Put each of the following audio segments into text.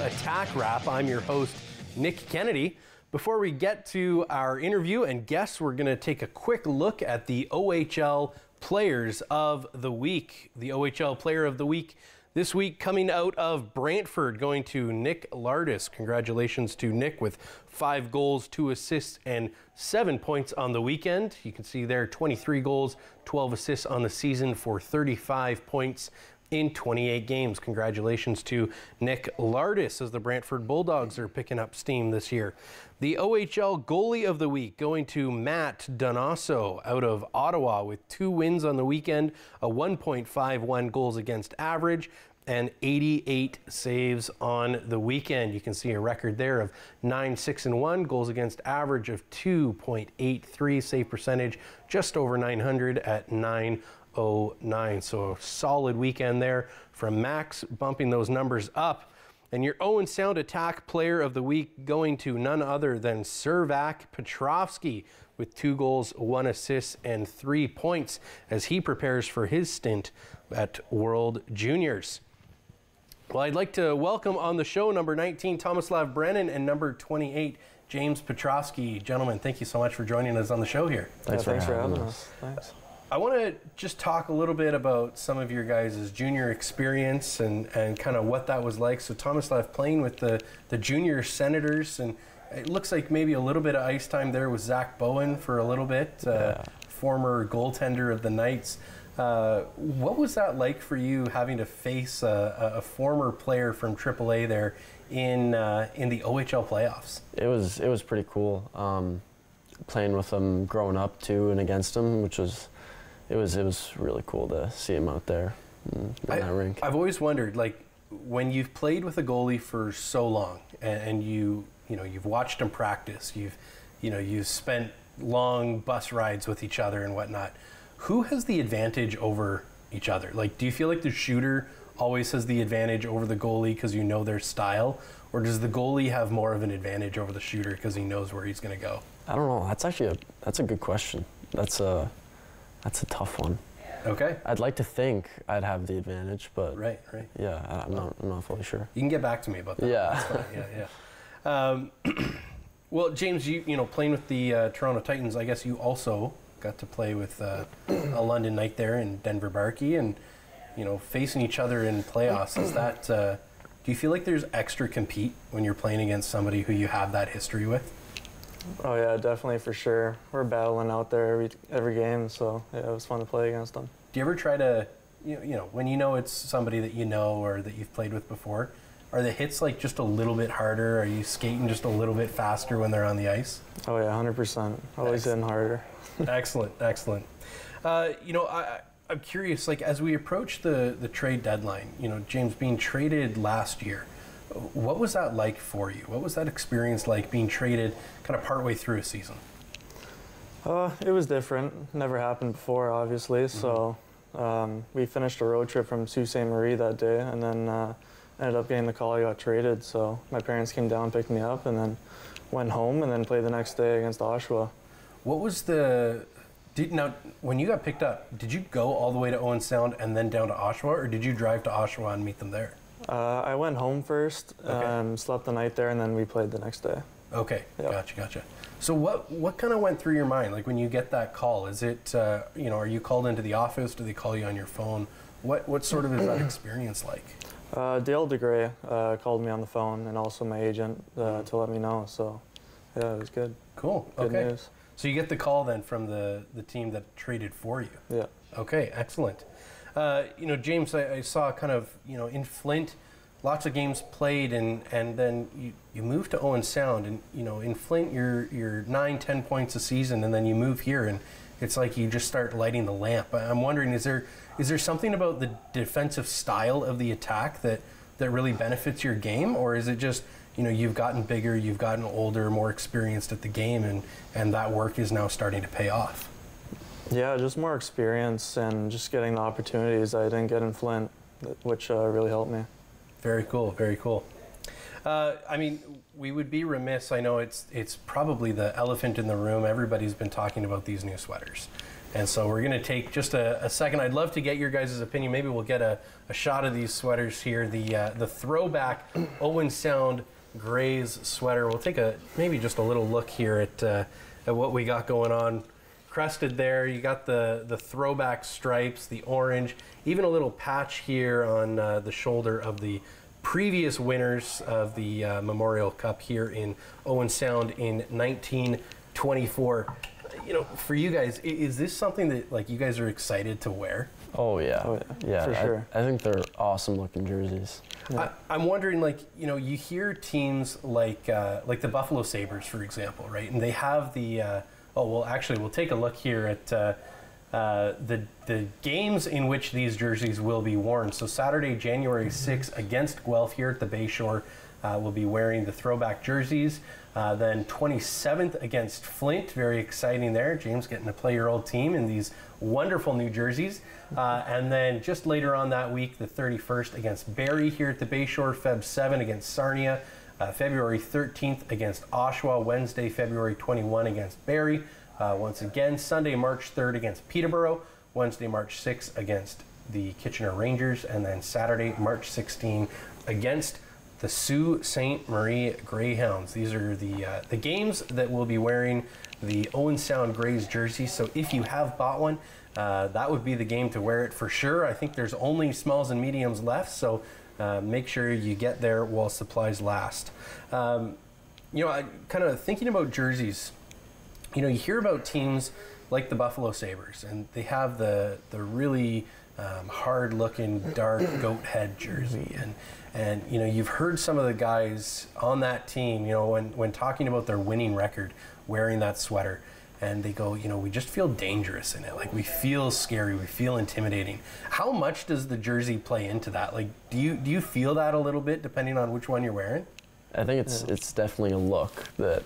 Attack Wrap. I'm your host, Nick Kennedy. Before we get to our interview and guests, we're going to take a quick look at the OHL Players of the Week. The OHL Player of the Week this week coming out of Brantford, going to Nick Lardis. Congratulations to Nick with 5 goals, 2 assists, and 7 points on the weekend. You can see there 23 goals, 12 assists on the season for 35 points in 28 games. Congratulations to Nick Lardis as the Brantford Bulldogs are picking up steam this year. The OHL Goalie of the Week going to Matt Donasso out of Ottawa with 2 wins on the weekend, a 1.51 goals against average, and 88 saves on the weekend. You can see a record there of 9-6-1, goals against average of 2.83, save percentage just over 900 at 909. So a solid weekend there from Max, bumping those numbers up. And your Owen Sound Attack Player of the Week going to none other than Servac Petrovski with 2 goals, 1 assist, and 3 points as he prepares for his stint at World Juniors. Well, I'd like to welcome on the show number 19, Tomislav Brennan, and number 28, James Petrovski. Gentlemen, thank you so much for joining us on the show here. Thanks for having us. Thanks. I want to just talk a little bit about some of your guys' junior experience and kind of what that was like. So Tomislav playing with the junior Senators, and it looks like maybe a little bit of ice time there with Zach Bowen for a little bit, former goaltender of the Knights. What was that like for you, having to face a former player from AAA there in the OHL playoffs? It was pretty cool. Playing with him growing up too and against him, which was it was really cool to see him out there in that rink. I've always wondered, like, when you've played with a goalie for so long and you've watched him practice, you've spent long bus rides with each other and whatnot, who has the advantage over each other? Like, do you feel like the shooter always has the advantage over the goalie because you know their style, or does the goalie have more of an advantage over the shooter because he knows where he's going to go? I don't know. That's a good question. That's a tough one. Okay. I'd like to think I'd have the advantage, but right. Yeah, I'm not fully sure. You can get back to me about that. Yeah. Well, James, you playing with the Toronto Titans, I guess you also got to play with a London Knight there in Denver Barkey, and facing each other in playoffs. Is that do you feel like there's extra compete when you're playing against somebody who you have that history with? Oh yeah, definitely, for sure. We're battling out there every game, so yeah, it was fun to play against them. Do you ever try to, when it's somebody that you know or that you've played with before, are the hits like just a little bit harder? Are you skating just a little bit faster when they're on the ice? Oh yeah, 100%. Always hitting harder. Excellent. I'm curious, like, as we approach the trade deadline, James, being traded last year, what was that like for you? What was that experience like, being traded kind of partway through a season? It was different. Never happened before, obviously. Mm-hmm. So we finished a road trip from Sault Ste. Marie that day, and then ended up getting the call I got traded. So my parents came down, picked me up, and then went home, and then played the next day against Oshawa. What was when you got picked up, did you go all the way to Owen Sound and then down to Oshawa, or did you drive to Oshawa and meet them there? I went home first, slept the night there, and then we played the next day. Okay, yep. Gotcha. So what kind of went through your mind, like, when you get that call? Is it, are you called into the office? Do they call you on your phone? What sort of is that experience like? Dale DeGray called me on the phone, and also my agent to let me know. So yeah, it was good. Cool. Good news. So you get the call then from the team that traded for you. Yeah. Okay, excellent. James, I saw kind of, in Flint, lots of games played, and then you moved to Owen Sound, and in Flint you're 9-10 points a season, and then you move here and it's like you just start lighting the lamp. I'm wondering, is there something about the defensive style of the attack that really benefits your game, or is it just you've gotten bigger, you've gotten older, more experienced at the game, and that work is now starting to pay off? Yeah, just more experience and just getting the opportunities I didn't get in Flint, which really helped me. Very cool. We would be remiss. I know it's probably the elephant in the room. Everybody's been talking about these new sweaters. And so we're going to take just a second. I'd love to get your guys' opinion. Maybe we'll get a shot of these sweaters here. The throwback Owen Sound Grays sweater. We'll take maybe just a little look here at what we got going on. Crested there, you got the throwback stripes, the orange, even a little patch here on the shoulder of the previous winners of the Memorial Cup here in Owen Sound in 1924. For you guys, is this something that like you guys are excited to wear? Oh yeah, yeah, for sure. I think they're awesome looking jerseys. Yeah. I'm wondering, you hear teams like the Buffalo Sabres, for example, right? And they have the we'll take a look here at the games in which these jerseys will be worn. So Saturday, January 6th against Guelph here at the Bayshore, will be wearing the throwback jerseys. Then 27th against Flint, very exciting there. James getting to play your old team in these wonderful new jerseys. And then just later on that week, the 31st against Barrie here at the Bayshore, Feb 7 against Sarnia, February 13th against Oshawa, Wednesday, February 21 against Barrie. Once again, Sunday, March 3rd against Peterborough, Wednesday, March 6th against the Kitchener Rangers, and then Saturday, March 16 against the Sault Ste. Marie Greyhounds. These are the games that will be wearing the Owen Sound Grays jersey. So if you have bought one, that would be the game to wear it for sure. I think there's only smalls and mediums left, so make sure you get there while supplies last. I kind of thinking about jerseys. You hear about teams like the Buffalo Sabres, and they have the really hard-looking dark goat head jersey, and you've heard some of the guys on that team, when talking about their winning record, wearing that sweater, and they go, we just feel dangerous in it. Like, we feel scary, we feel intimidating. How much does the jersey play into that? Like, do you feel that a little bit depending on which one you're wearing? I think it's definitely a look that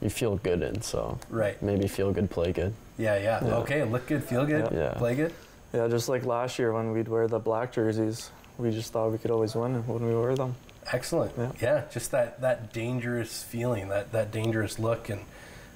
you feel good in. So right, maybe feel good, play good. Yeah. Okay, look good, feel good, play good. Yeah, just like last year when we'd wear the black jerseys, we just thought we could always win when we wore them. Excellent. Yeah, just that dangerous feeling, that dangerous look. And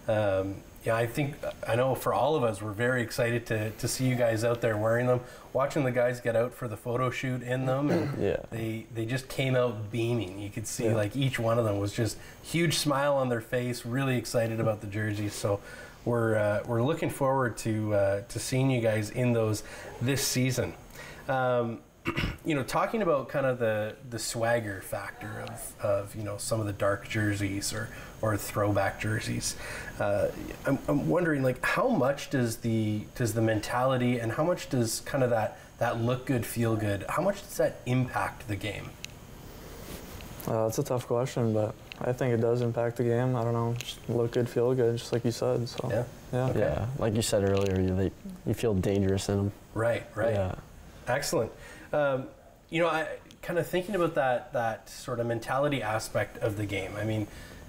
I know for all of us, we're very excited to see you guys out there wearing them, watching the guys get out for the photo shoot in them, and they just came out beaming. You could see like each one of them was just huge smile on their face, really excited about the jerseys. So we're looking forward to seeing you guys in those this season. Talking about kind of the swagger factor of some of the dark jerseys or throwback jerseys. I'm wondering, like, how much does the mentality and how much does kind of that look good, feel good, how much does that impact the game? It's a tough question, but I think it does impact the game. I don't know, just look good, feel good, just like you said. So yeah, like you said earlier, you feel dangerous in them. Right. Yeah. Excellent. I kind of thinking about that sort of mentality aspect of the game. I mean,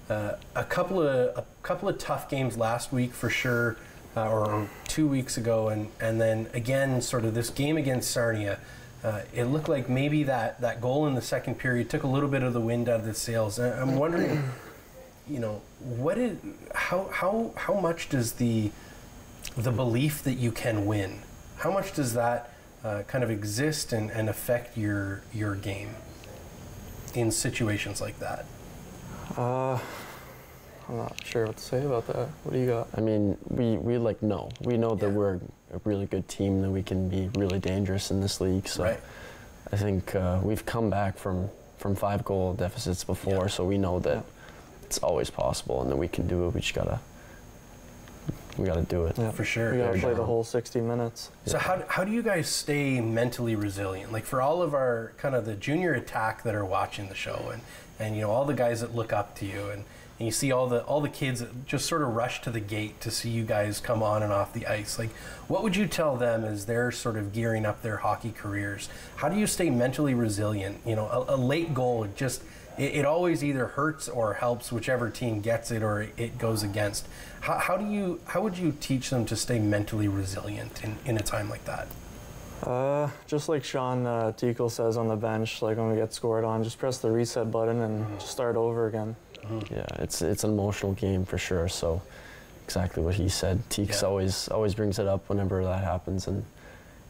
a couple of tough games last week for sure, or 2 weeks ago, and then again, sort of this game against Sarnia. It looked like maybe that goal in the second period took a little bit of the wind out of the sails. And I'm wondering, how much does the belief that you can win, how much does that kind of exist and affect your game in situations like that? I'm not sure what to say about that. What do you got? I mean, we know that we're a really good team, that we can be really dangerous in this league. So I think we've come back from 5-goal deficits before, so we know that it's always possible and that we can do it. We just gotta do it. Yeah, for sure. We gotta play the whole 60 minutes. So how do you guys stay mentally resilient? Like, for all of our kind of the junior attack that are watching the show, and all the guys that look up to you, and you see all the kids that just sort of rush to the gate to see you guys come on and off the ice. Like, what would you tell them as they're sort of gearing up their hockey careers? How do you stay mentally resilient? A late goal, it always either hurts or helps whichever team gets it or it goes against. How would you teach them to stay mentally resilient in a time like that? Just like Sean Tickle says on the bench, like when we get scored on, just press the reset button and just start over again. Yeah, it's an emotional game for sure. So exactly what he said. Teeks always brings it up whenever that happens, and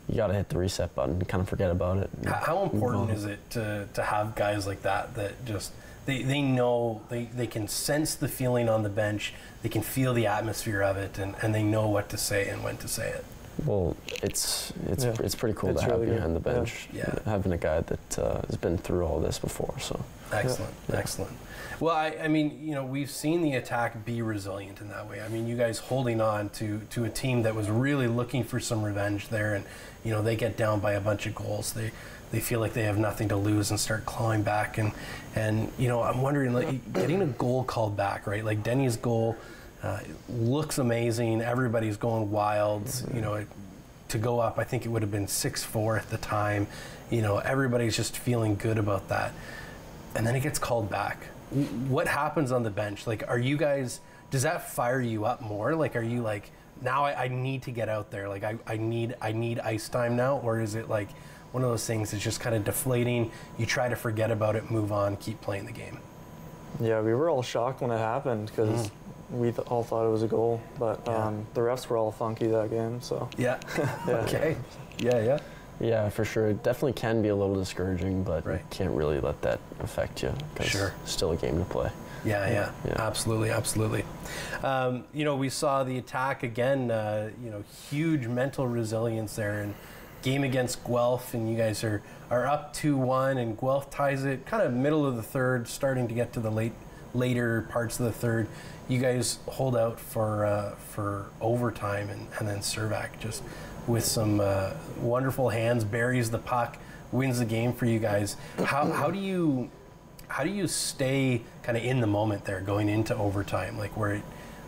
you got to hit the reset button and kind of forget about it. How important is it to have guys like that just they know, they can sense the feeling on the bench, they can feel the atmosphere of it, and they know what to say and when to say it? Well, it's pretty cool to have really behind the bench, having a guy that has been through all this before. So excellent. Well, I mean, you know, we've seen the attack be resilient in that way. I mean, you guys holding on to a team that was really looking for some revenge there, and you know, they get down by a bunch of goals. They feel like they have nothing to lose and start clawing back, and you know, I'm wondering, like, getting a goal called back, right? Like Denny's goal looks amazing. Everybody's going wild. You know, to go up, I think it would have been 6-4 at the time. You know, everybody's just feeling good about that, and then it gets called back. What happens on the bench? Like, are you guys? Does that fire you up more? Like, are you like, now I need to get out there? Like, I need ice time now, or is it like one of those things that's just kind of deflating? You try to forget about it, move on, keep playing the game. Yeah, we were all shocked when it happened because we all thought it was a goal, but the refs were all funky that game. So Okay. Yeah, for sure. It definitely can be a little discouraging, but you can't really let that affect you because it's still a game to play. Yeah. Absolutely. You know, we saw the attack again, you know, huge mental resilience there, and game against Guelph, and you guys are up 2-1, and Guelph ties it kind of middle of the third, starting to get to the later parts of the third. You guys hold out for overtime, and then Servac just with some wonderful hands buries the puck, wins the game for you guys. How do you stay kind of in the moment there going into overtime, like where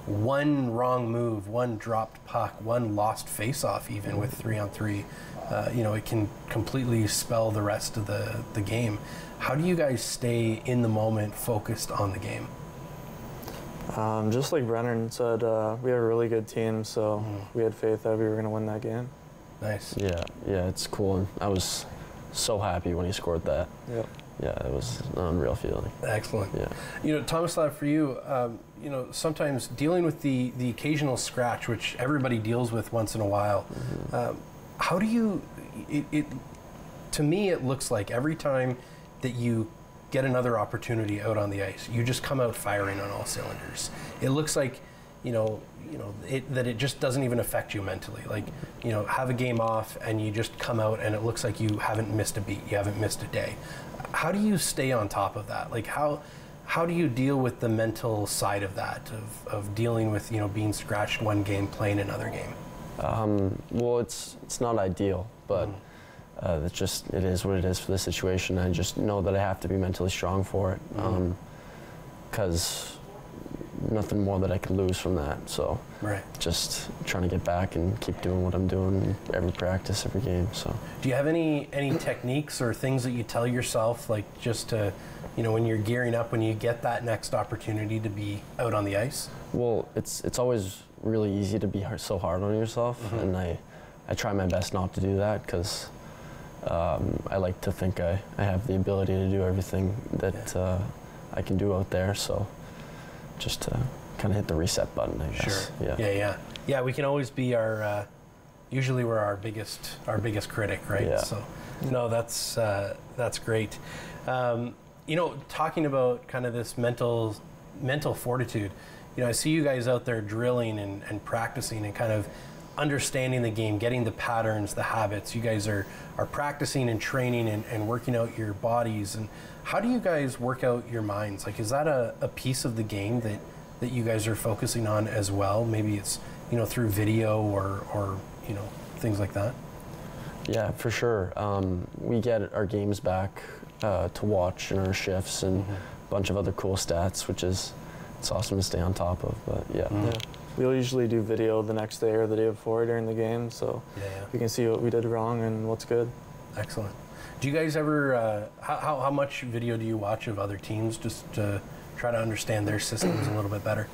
one wrong move, one dropped puck, one lost face-off, even with 3-on-3, you know, it can completely spell the rest of the game. How do you guys stay in the moment, focused on the game? Just like Brennan said, we have a really good team, so we had faith that we were going to win that game. Nice. Yeah, it's cool, and I was so happy when he scored that. Yeah, it was an unreal feeling. Excellent. Yeah. You know, Tomislav, for you, you know, sometimes dealing with the occasional scratch, which everybody deals with once in a while, how do you, to me, it looks like every time that you get another opportunity out on the ice, you just come out firing on all cylinders. It looks like, that it just doesn't even affect you mentally. Like, you know, have a game off and you just come out and it looks like you haven't missed a beat, you haven't missed a day. How do you stay on top of that? Like, how do you deal with the mental side of that, of dealing with, you know, being scratched one game, playing another game? Well, it's not ideal, but it is what it is for the situation. I just know that I have to be mentally strong for it, because nothing more that I could lose from that. So just trying to get back and keep doing what I'm doing every practice, every game. So do you have any techniques or things that you tell yourself, like, just to, you know, when you're gearing up, when you get that next opportunity to be out on the ice? Well, it's always really easy to be so hard on yourself, and I try my best not to do that, because I like to think I have the ability to do everything that I can do out there. So just to kind of hit the reset button, I guess. Sure. Yeah. We can always be usually we're our biggest critic, right? Yeah. So, no, that's great. You know, talking about kind of this mental fortitude, you know, I see you guys out there drilling and practicing and kind of understanding the game, getting the patterns, the habits. You guys are practicing and training and working out your bodies. And how do you guys work out your minds? Like, is that a piece of the game that you guys are focusing on as well? Maybe it's, you know, through video or you know, things like that? Yeah, for sure. We get our games back to watch in our shifts, and a bunch of other cool stats, which it's awesome to stay on top of. But yeah. We'll usually do video the next day or the day before during the game, so we can see what we did wrong and what's good. Excellent. Do you guys ever, how much video do you watch of other teams, just to try to understand their systems a little bit better?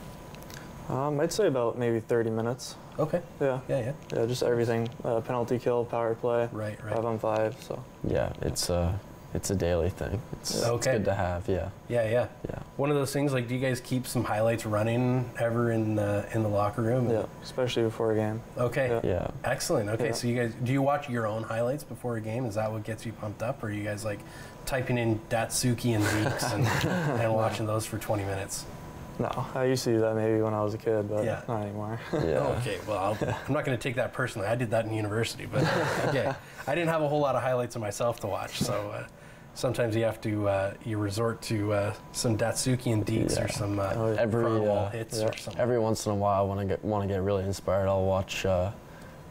I'd say about maybe 30 minutes. Okay. Yeah, just everything, penalty kill, power play, right. 5-on-5, so. Yeah, it's a daily thing. It's good to have, yeah. Yeah. one of those things, like, do you guys keep some highlights running ever in the locker room? Yeah, especially before a game. Okay. Yeah. Excellent. Okay, Yeah. so you guys, do you watch your own highlights before a game? Is that what gets you pumped up, or are you guys like typing in Datsuki and Deeks and watching those for 20 minutes? No, I used to do that maybe when I was a kid, but Yeah. not anymore. Yeah. Oh, okay, well, I'm not going to take that personally. I did that in university, but okay. I didn't have a whole lot of highlights of myself to watch, so sometimes you have to you resort to some Datsuki and Deeks or some wall hits or something. Every once in a while, when I want to get really inspired, I'll watch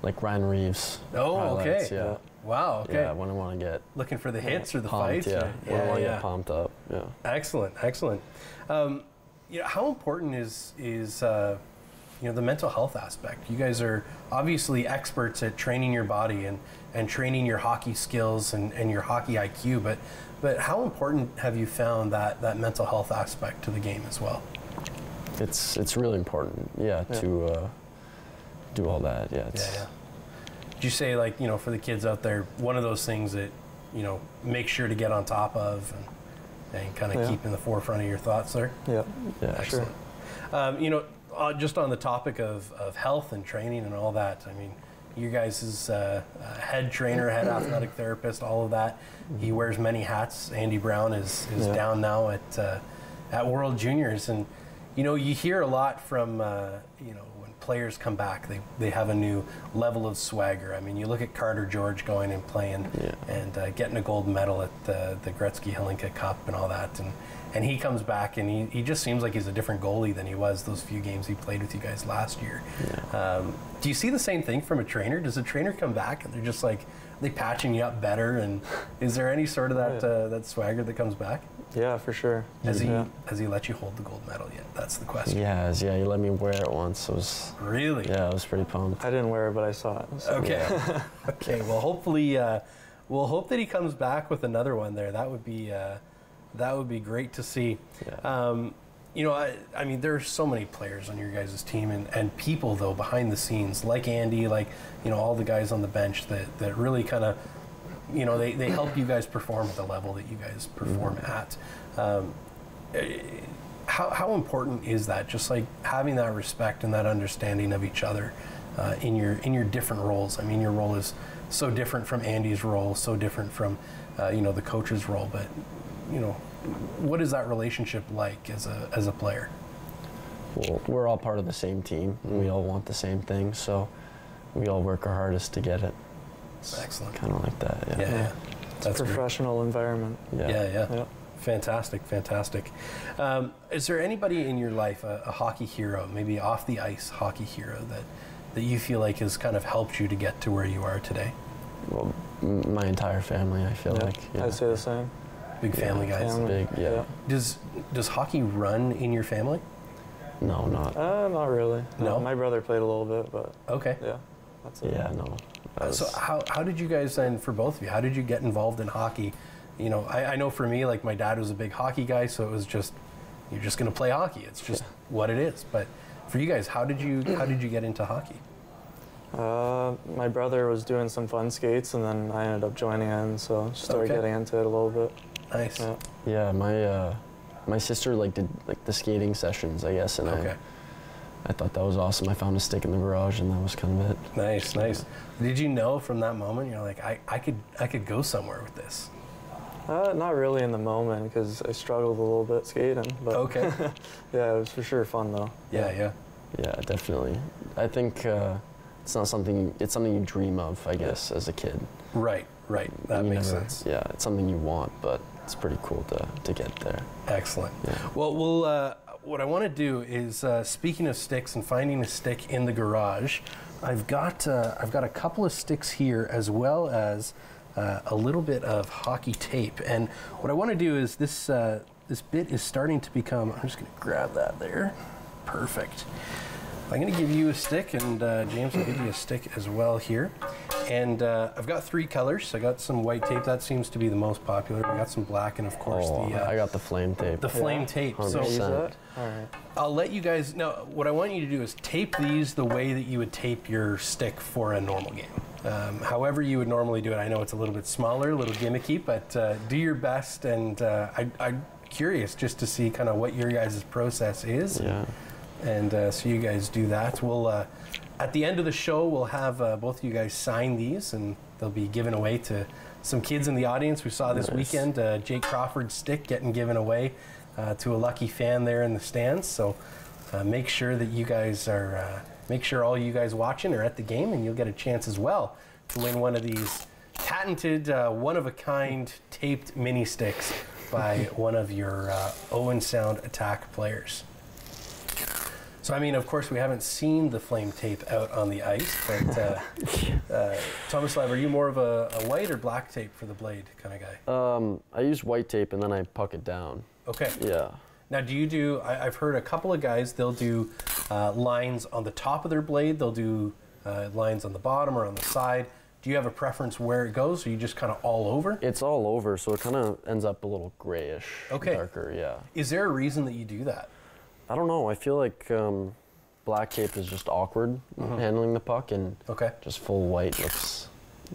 like Ryan Reeves. Oh, highlights, okay. Yeah. Wow, okay. Yeah, when I want to get Looking for the hits or the pumped, fights? yeah. When I want to get pumped up. Yeah. Excellent, excellent. How important is the mental health aspect? You guys are obviously experts at training your body and training your hockey skills and your hockey IQ, but how important have you found that mental health aspect to the game as well? It's really important, to do all that. Yeah. Would you say, like, for the kids out there, one of those things that, make sure to get on top of and kind of keep in the forefront of your thoughts there? Yeah. Excellent. Sure. Just on the topic of health and training and all that, I mean, you guys' head trainer, head athletic therapist, all of that, he wears many hats. Andy Brown is down now at World Juniors, and you hear a lot from when players come back, they have a new level of swagger. I mean, you look at Carter George going and playing and getting a gold medal at the Gretzky-Hlinka Cup and all that, and he comes back and he just seems like he's a different goalie than he was those few games he played with you guys last year. Do you see the same thing from a trainer? Does a trainer come back and they're just like, they patching you up better, and is there any sort of that swagger that comes back? Yeah, for sure. Has he let you hold the gold medal yet? That's the question. Yeah, he let me wear it once. It was really? Yeah, I was pretty pumped. I didn't wear it, but I saw it. So. Okay. Okay. Well, hopefully, we'll hope that he comes back with another one there. That would be great to see. Yeah. I mean, there's so many players on your guys' team and people, though, behind the scenes, like Andy, like, all the guys on the bench that really kind of, they help you guys perform at the level that you guys perform at. How important is that? Just like having that respect and that understanding of each other in your different roles. I mean, your role is so different from Andy's role, so different from the coach's role, but what is that relationship like as a player? Well, we're all part of the same team, and we all want the same thing, so we all work our hardest to get it. It's excellent. Kind of like that, yeah. Yeah. It's a professional environment. Yeah. Fantastic. Is there anybody in your life, a hockey hero, maybe off the ice hockey hero, that you feel like has kind of helped you to get to where you are today? Well, my entire family, I feel like. Yeah. I'd say the same. Big family guys. Big, yeah. Does hockey run in your family? No, not. Not really. No? My brother played a little bit, but okay. yeah, that's it. Yeah, no. So how did you guys then, for both of you, how did you get involved in hockey? I know for me, like, my dad was a big hockey guy, so it was just, you're just going to play hockey. It's just what it is. But for you guys, how did you get into hockey? My brother was doing some fun skates, and then I ended up joining in, so just started getting into it a little bit. Nice. Yeah, my sister did the skating sessions, I guess, and I thought that was awesome. I found a stick in the garage, and that was kind of it. Nice. Did you know from that moment, you're like, I could go somewhere with this? Not really in the moment, because I struggled a little bit skating. But okay. Yeah, it was for sure fun though. Yeah, definitely. I think it's something you dream of, I guess, as a kid. Right. That makes sense. Yeah, it's something you want, but it's pretty cool to get there. Excellent. Yeah. Well, what I want to do is, speaking of sticks and finding a stick in the garage, I've got a couple of sticks here, as well as a little bit of hockey tape. And what I want to do is this bit is starting to become. I'm just going to grab that there. Perfect. I'm going to give you a stick, and James will give you a stick as well here. And I've got 3 colors. I got some white tape. That seems to be the most popular. I got some black, and of course I got the flame tape. The flame tape. 100%. So all right. I'll let you guys know. What I want you to do is tape these the way that you would tape your stick for a normal game. However you would normally do it. I know it's a little bit smaller, a little gimmicky, but do your best. And curious just to see kind of what your guys' process is. Yeah. And so you guys do that. We'll at the end of the show, we'll have both of you guys sign these, and they'll be given away to some kids in the audience. We saw this weekend Jake Crawford's stick getting given away to a lucky fan there in the stands. So make sure that you guys are, make sure all you guys watching are at the game, and you'll get a chance as well to win one of these patented, one-of-a-kind taped mini sticks by one of your Owen Sound Attack players. So, I mean, of course, we haven't seen the flame tape out on the ice, but Tomislav, are you more of a white or black tape for the blade kind of guy? I use white tape and then I puck it down. Okay. Yeah. Now, do you do, I've heard a couple of guys, they'll do lines on the top of their blade, they'll do lines on the bottom or on the side. Do you have a preference where it goes, or are you just kind of all over? It's all over, so it kind of ends up a little grayish, okay. Darker, yeah. Is there a reason that you do that? I don't know. I feel like black tape is just awkward handling the puck, and just full white looks,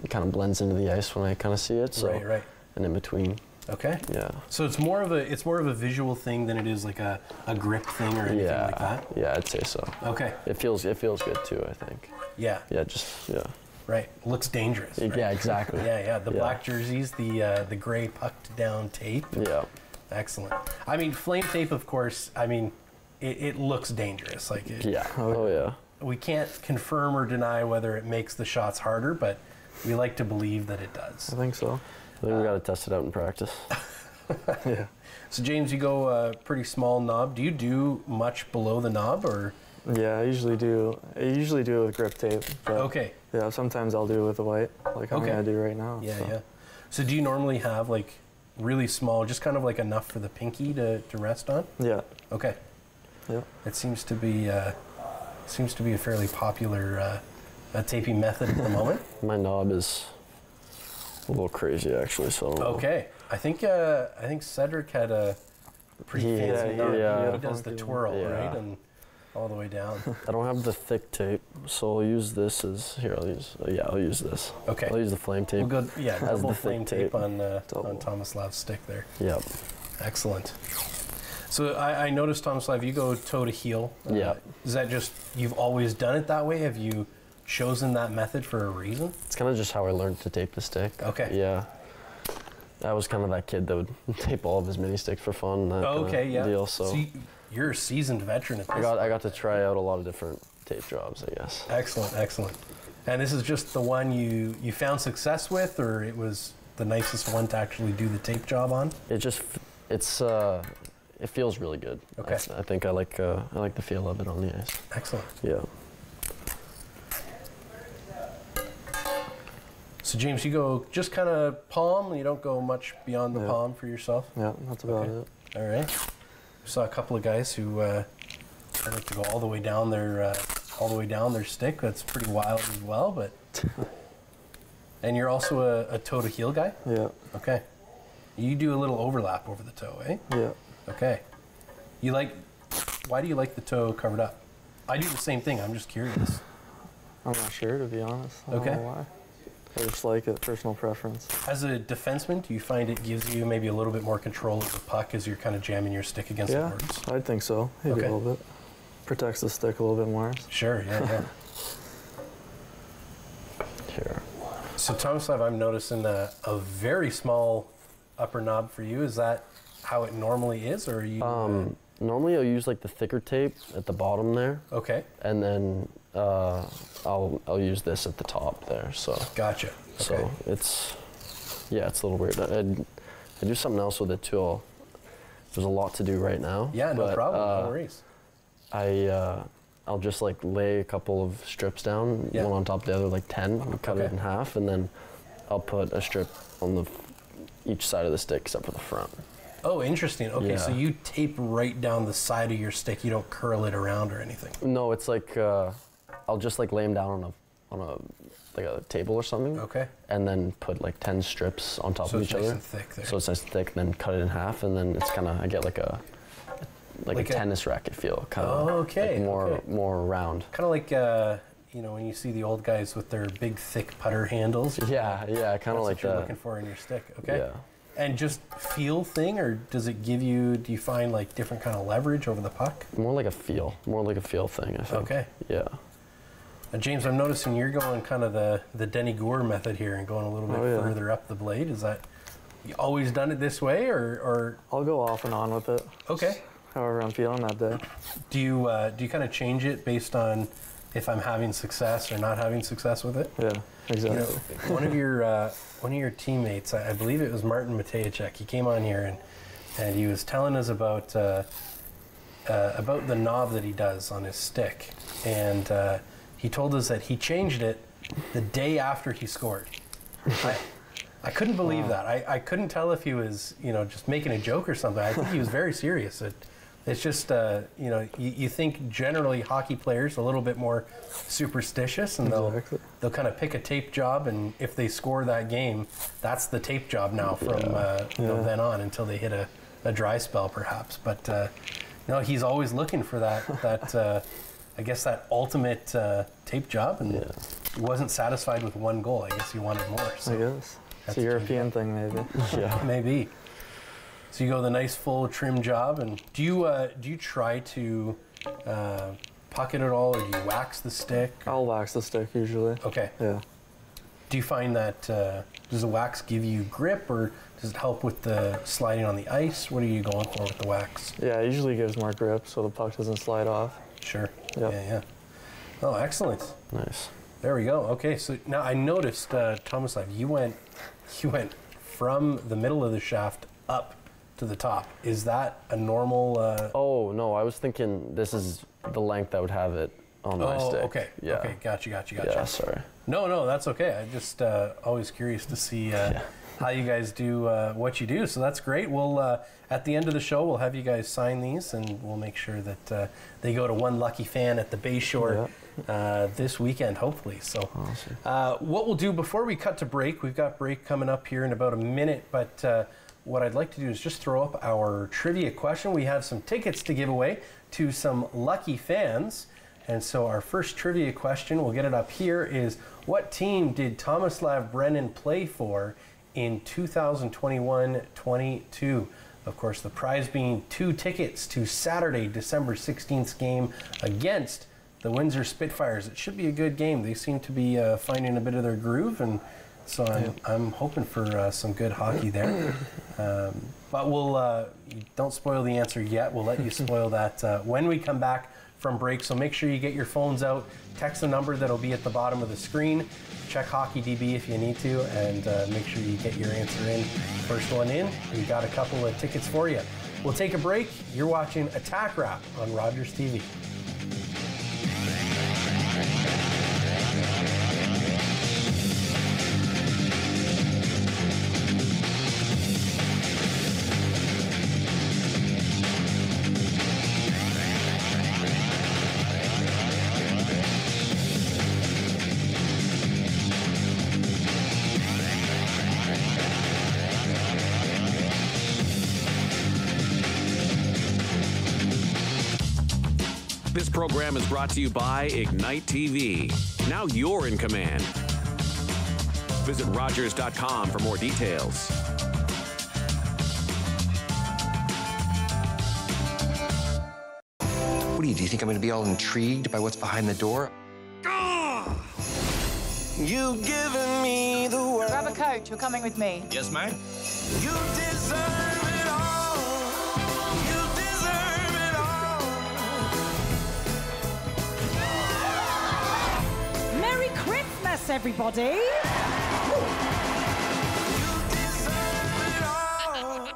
it kind of blends into the ice when I kind of see it. So, right. And in between. Okay. Yeah. So it's more of a visual thing than it is like a grip thing or anything like that. Yeah, I'd say so. Okay. It feels good too, I think. Yeah. Yeah, Right. Looks dangerous. Right? Yeah, exactly. yeah. The black jerseys, the gray pucked down tape. Yeah. Excellent. I mean, flame tape, of course. I mean, it looks dangerous. Like it, yeah. Oh yeah. We can't confirm or deny whether it makes the shots harder, but we like to believe that it does. I think so. I think we got to test it out in practice. Yeah. So James, you go pretty small knob. Do you do much below the knob, or? Yeah, I usually do it with grip tape. But okay. Yeah, sometimes I'll do it with the white, like I'm gonna do right now. Yeah, yeah. So do you normally have like really small, just kind of like enough for the pinky to rest on? Yeah. Okay. Yeah. It seems to be a fairly popular taping method at the moment. My knob is a little crazy actually, so. Okay. I think Cedric had a pretty fancy knob. He does the twirl, right? And all the way down. I don't have the thick tape, so I'll use this as, here, I'll use this. Okay. I'll use the flame tape. We'll go, as double the flame tape on Tomislav's stick there. Yep. Excellent. So I noticed, Tomislav, you go toe to heel. Yeah. Is that just, you've always done it that way? Have you chosen that method for a reason? It's kind of just how I learned to tape the stick. Okay. Yeah. I was kind of that kid that would tape all of his mini sticks for fun. Deal, so you're a seasoned veteran at this. I got to try out a lot of different tape jobs, I guess. Excellent. And this is just the one you found success with, or it was the nicest one to actually do the tape job on? It feels really good. Okay. I think I like the feel of it on the ice. Excellent. Yeah. So James, you go just kind of palm. You don't go much beyond the palm for yourself. Yeah, that's about it. All right. We saw a couple of guys who like to go all the way down their stick. That's pretty wild as well. But and you're also a toe to heel guy. Yeah. Okay. You do a little overlap over the toe, eh? Yeah. Okay. Why do you like the toe covered up? I do the same thing. I'm just curious. I'm not sure, to be honest. I don't know why. I just like it, personal preference. As a defenseman, do you find it gives you maybe a little bit more control of the puck as you're kind of jamming your stick against the boards? I think so. Maybe a little bit. Protects the stick a little bit more. Sure, yeah. Sure. So Tomislav, I'm noticing a very small upper knob for you. Is that how it normally is, or are you? Normally I'll use like the thicker tape at the bottom there. Okay. And then I'll use this at the top there. So. Gotcha. So it's a little weird. I do something else with it too. There's a lot to do right now. Yeah, no problem. No worries. I'll just like lay a couple of strips down, one on top of the other, like 10, and cut it in half, and then I'll put a strip on each side of the stick except for the front. Oh, interesting. Okay, so you tape right down the side of your stick. You don't curl it around or anything. No, it's like I'll just like lay them down on a table or something. Okay. And then put like 10 strips on top of each other. So it's nice and thick there. So it's nice and thick, and then cut it in half, and then it's kind of, I get like a tennis racket feel, kind of more round. Kind of like when you see the old guys with their big thick putter handles. Yeah, kind of like what you're looking for in your stick. Okay. Yeah. And just feel thing, or does it give you, do you find like different kind of leverage over the puck? More like a feel thing, I think. Okay. Yeah. James, I'm noticing you're going kind of the Denny Gore method here and going a little bit further up the blade. Is that, you always done it this way, or? I'll go off and on with it. Okay. However I'm feeling that day. Do you kind of change it based on if I'm having success or not having success with it? Yeah, exactly. You know, one of your teammates, I believe it was Martin Matejacek, he came on here and he was telling us about the knob that he does on his stick, and he told us that he changed it the day after he scored. I couldn't believe that. I couldn't tell if he was, just making a joke or something. I think he was very serious. It's just, you think generally hockey players a little bit more superstitious, and they'll kind of pick a tape job, and if they score that game, that's the tape job now from then on until they hit a dry spell perhaps. But no, he's always looking for that I guess that ultimate tape job, and he wasn't satisfied with one goal. I guess he wanted more. So I guess it's a European thing, maybe. Yeah, maybe. So you go the nice full trim job, and do you try to puck it at all, or do you wax the stick? I'll wax the stick usually. Okay. Yeah. Do you find that does the wax give you grip, or does it help with the sliding on the ice? What are you going for with the wax? Yeah, it usually gives more grip, so the puck doesn't slide off. Sure. Yep. Yeah. Oh, excellent. Nice. There we go. Okay, so now I noticed, Tomislav, you went from the middle of the shaft up to the top. Is that a normal? Oh no, I was thinking this is the length I would have it on my stick. Oh, okay. Yeah. Okay, gotcha. Yeah, sorry. No, that's okay. I'm just always curious to see how you guys do what you do. So that's great. We'll at the end of the show, we'll have you guys sign these, and we'll make sure that they go to one lucky fan at the Bayshore this weekend, hopefully. So awesome. what we'll do before we cut to break, we've got break coming up here in about a minute, but what I'd like to do is just throw up our trivia question. We have some tickets to give away to some lucky fans. And so our first trivia question, we'll get it up here, is what team did Tomislav Brennan play for in 2021-22? Of course, the prize being 2 tickets to Saturday, December 16th game against the Windsor Spitfires. It should be a good game. They seem to be finding a bit of their groove, and so I'm hoping for some good hockey there. But we'll don't spoil the answer yet. We'll let you spoil that when we come back from break. So make sure you get your phones out, text the number that'll be at the bottom of the screen, check HockeyDB if you need to, and make sure you get your answer in. First one in, we got a couple of tickets for you. We'll take a break. You're watching Attack Wrap on Rogers TV. This program is brought to you by Ignite TV. Now you're in command. Visit Rogers.com for more details. What do you think I'm going to be all intrigued by what's behind the door? You've given me the world. Grab a coat, you're coming with me. Yes, ma'am. You deserve it all. You deserve it all. Merry Christmas, everybody. You deserve it all.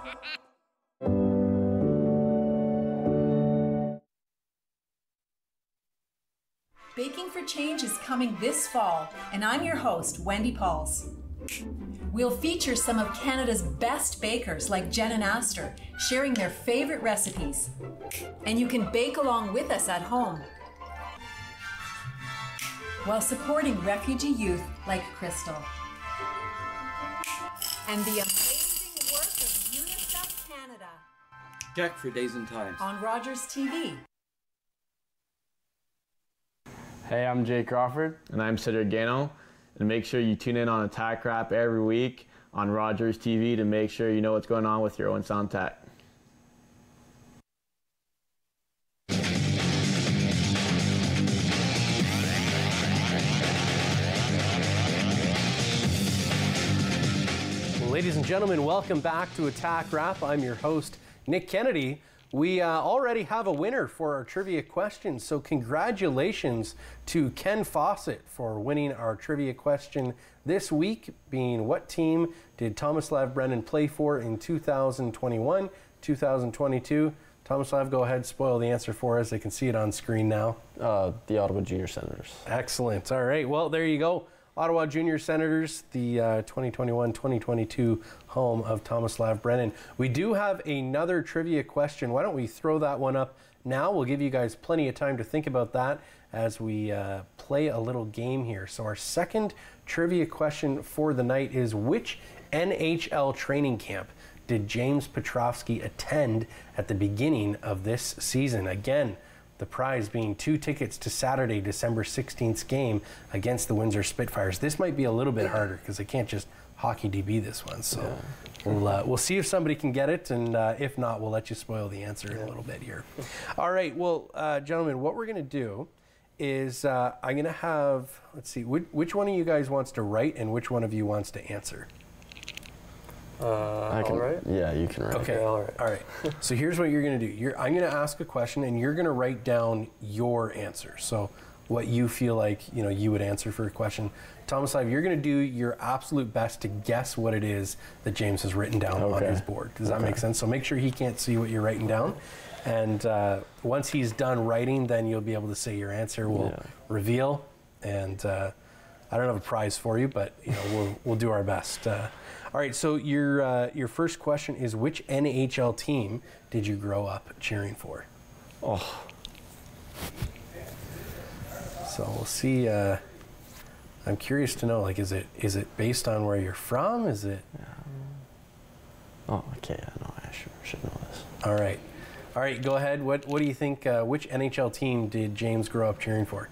Baking for Change is coming this fall, and I'm your host, Wendy Pauls. We'll feature some of Canada's best bakers like Jen and Astor, sharing their favorite recipes. And you can bake along with us at home, while supporting refugee youth like Crystal. And the amazing work of UNICEF Canada. Check for days and times. On Rogers TV. Hey, I'm Jay Crawford. And I'm Cedric Gano. And make sure you tune in on Attack Wrap every week on Rogers TV to make sure you know what's going on with your own sound tech. Ladies and gentlemen, welcome back to Attack Rap. I'm your host, Nick Kennedy. We already have a winner for our trivia question, so congratulations to Ken Fawcett for winning our trivia question this week, being what team did Tomislav Brennan play for in 2021, 2022? Tomislav, go ahead, spoil the answer for us. I can see it on screen now. The Ottawa Junior Senators. Excellent. All right, well, there you go. Ottawa Junior Senators, the 2021-2022 home of Tomislav Brennan. We do have another trivia question. Why don't we throw that one up now? We'll give you guys plenty of time to think about that as we play a little game here. So our second trivia question for the night is, which NHL training camp did James Petrovski attend at the beginning of this season? Again, the prize being 2 tickets to Saturday, December 16th game against the Windsor Spitfires. This might be a little bit harder because I can't just hockey DB this one. So we'll see if somebody can get it, and if not, we'll let you spoil the answer in a little bit here. All right, well, gentlemen, what we're going to do is I'm going to have, let's see, which one of you guys wants to write and which one of you wants to answer? I can write? Yeah, you can write. Okay, all right. So here's what you're going to do. I'm going to ask a question, and you're going to write down your answer. So what you feel like you would answer for a question. Tomislav, you're going to do your absolute best to guess what it is that James has written down on his board. Does that make sense? So make sure he can't see what you're writing down. And once he's done writing, then you'll be able to say your answer. We'll reveal, and I don't have a prize for you, but we'll do our best. All right, so your first question is, which NHL team did you grow up cheering for? Oh. So we'll see. I'm curious to know, is it based on where you're from? Is it? Oh, okay. No, I should know this. All right. Go ahead. What do you think? Which NHL team did James grow up cheering for?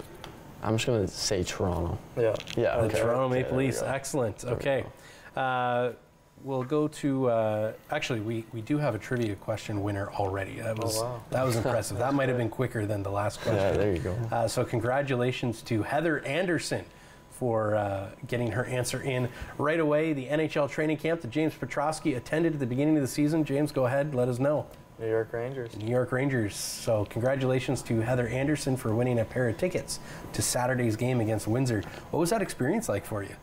I'm just gonna say Toronto. Yeah. Yeah. The Toronto Maple Leafs. Excellent. Okay. We'll go to, actually, we do have a trivia question winner already. That was impressive. That might have been quicker than the last question. Yeah, there you go. So congratulations to Heather Anderson for getting her answer in right away. The NHL training camp that James Petrovski attended at the beginning of the season. James, go ahead, let us know. New York Rangers. New York Rangers. So congratulations to Heather Anderson for winning a pair of tickets to Saturday's game against Windsor. What was that experience like for you?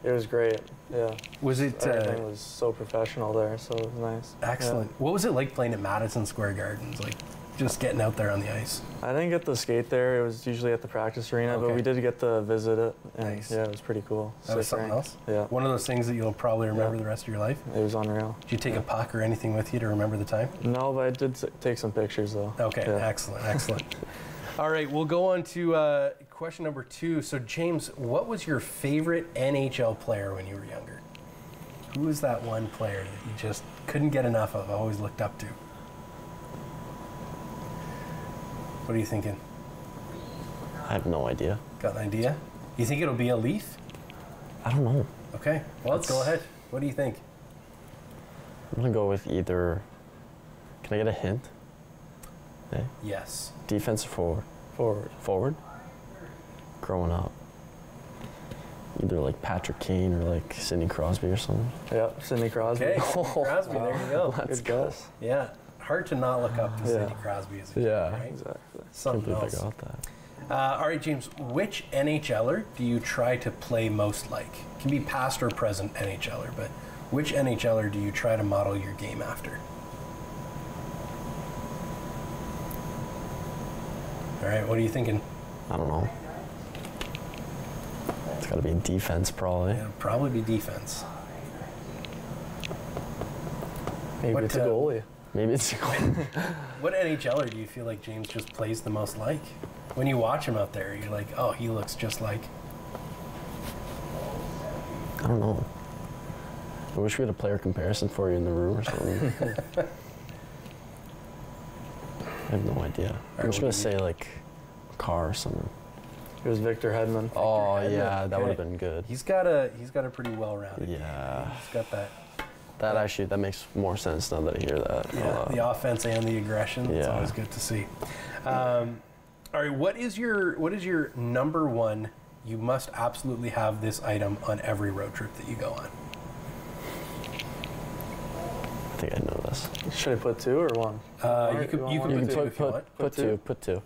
It was great, yeah. Was it? Everything was so professional there, so it was nice. Excellent. Yeah. What was it like playing at Madison Square Gardens, just getting out there on the ice? I didn't get to skate there. It was usually at the practice arena, but we did get to visit it. And nice. Yeah, it was pretty cool. That was something else? Yeah. One of those things that you'll probably remember the rest of your life? It was unreal. Did you take a puck or anything with you to remember the time? No, but I did take some pictures, though. Okay, excellent. All right, we'll go on to question number 2. So, James, what was your favorite NHL player when you were younger? Who was that one player that you just couldn't get enough of, always looked up to? What are you thinking? I have no idea. Got an idea? You think it'll be a Leaf? I don't know. Okay, well, let's go ahead. What do you think? I'm going to go with either... Can I get a hint? Okay. Yes. Defensive forward. Forward? Growing up. Either Patrick Kane or Sidney Crosby or something. Yeah, Sidney Crosby. Okay, Crosby, there you go. Good guess. Yeah, hard to not look up to Sidney Crosby as a kid, right? Exactly. Something else. I got that. All right, James, which NHLer do you try to play most like? It can be past or present NHLer, but which NHLer do you try to model your game after? All right, what are you thinking? I don't know. It's got to be defense, probably. Yeah, it'll probably be defense. Maybe it's a goalie. Maybe it's a goalie. What NHLer do you feel like James just plays the most like? When you watch him out there, you're like, oh, he looks just like... I don't know. I wish we had a player comparison for you in the room or something. I have no idea. I'm just going to say, a car or something. It was Victor Hedman. Oh yeah, that would have been good. He's got a pretty well-rounded game. Yeah. He's got that. That makes more sense now that I hear that. Yeah, the offense and the aggression. It's always good to see. All right, what is your number one? You must absolutely have this item on every road trip that you go on. I think I know this. Should I put 2 or 1? You can put two. Put 2. I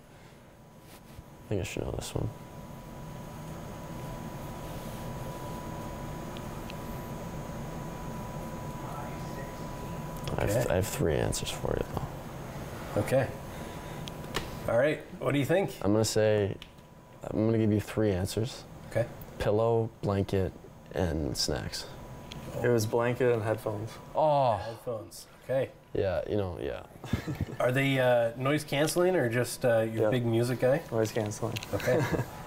think I should know this one. Okay. I have 3 answers for you though. Okay. All right. What do you think? I'm gonna give you 3 answers. Okay. Pillow, blanket, and snacks. It was blanket and headphones. Oh. Headphones. Okay. Yeah, yeah. Are they noise canceling or just your big music guy? Noise canceling. Okay.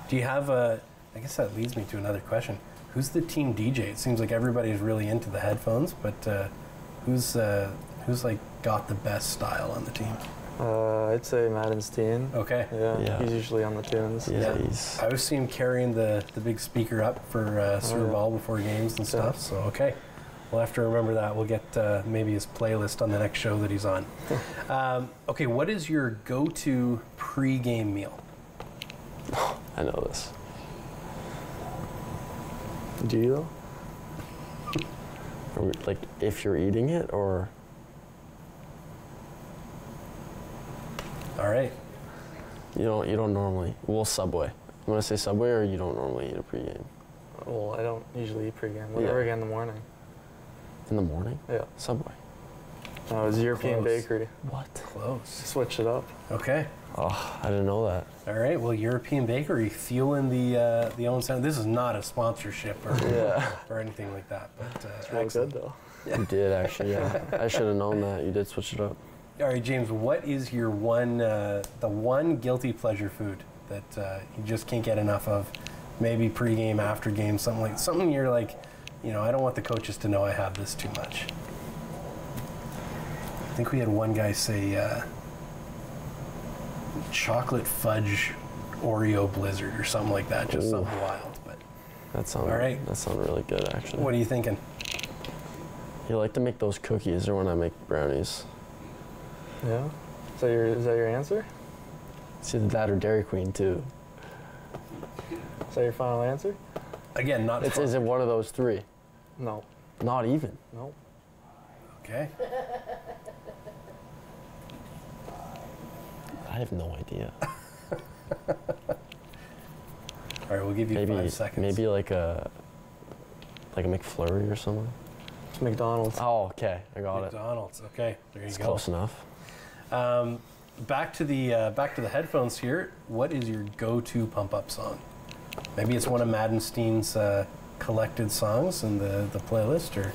Do you have I guess that leads me to another question. Who's the team DJ? It seems like everybody's really into the headphones, but who's like got the best style on the team? I'd say Madden's teen. Okay. Yeah. He's usually on the tunes. Yeah. I always see him carrying the big speaker up for Super Bowl before games and stuff. So okay. We'll have to remember that. We'll get maybe his playlist on the next show that he's on. Okay, what is your go-to pre-game meal? I know this. Do you though? Like if you're eating it or? All right. You don't normally. Well, Subway. I'm gonna say Subway, or you don't normally eat a pregame. Well, I don't usually eat pregame. Whatever I get in the morning. In the morning? Yeah. Subway. No, it was European Close. Bakery. What? Close. Switch it up. Okay. Oh, I didn't know that. All right. Well, European Bakery fueling the own sound. This is not a sponsorship or anything like that. But It's really good though. You did actually. Yeah. I should have known that. You did switch it up. All right, James. What is your the one guilty pleasure food that you just can't get enough of? Maybe pregame, after game, something you're like, I don't want the coaches to know I have this too much. I think we had one guy say chocolate fudge Oreo blizzard or something like that, just something wild. But that sounds all right. That sounds really good, actually. What are you thinking? You like to make those cookies, or when I make brownies? Yeah. Is that your answer? It's either that or Dairy Queen too. Is that your final answer? Again, not. Is it one of those 3? No. Not even. Nope. Okay. I have no idea. All right, we'll give you 5 seconds. Maybe like a McFlurry or something. It's McDonald's. Oh, okay, I got McDonald's. Okay, there you it's go. Close enough. Back to the headphones here. What is your go-to pump-up song? Maybe it's one of Maddenstein's collected songs in the playlist, or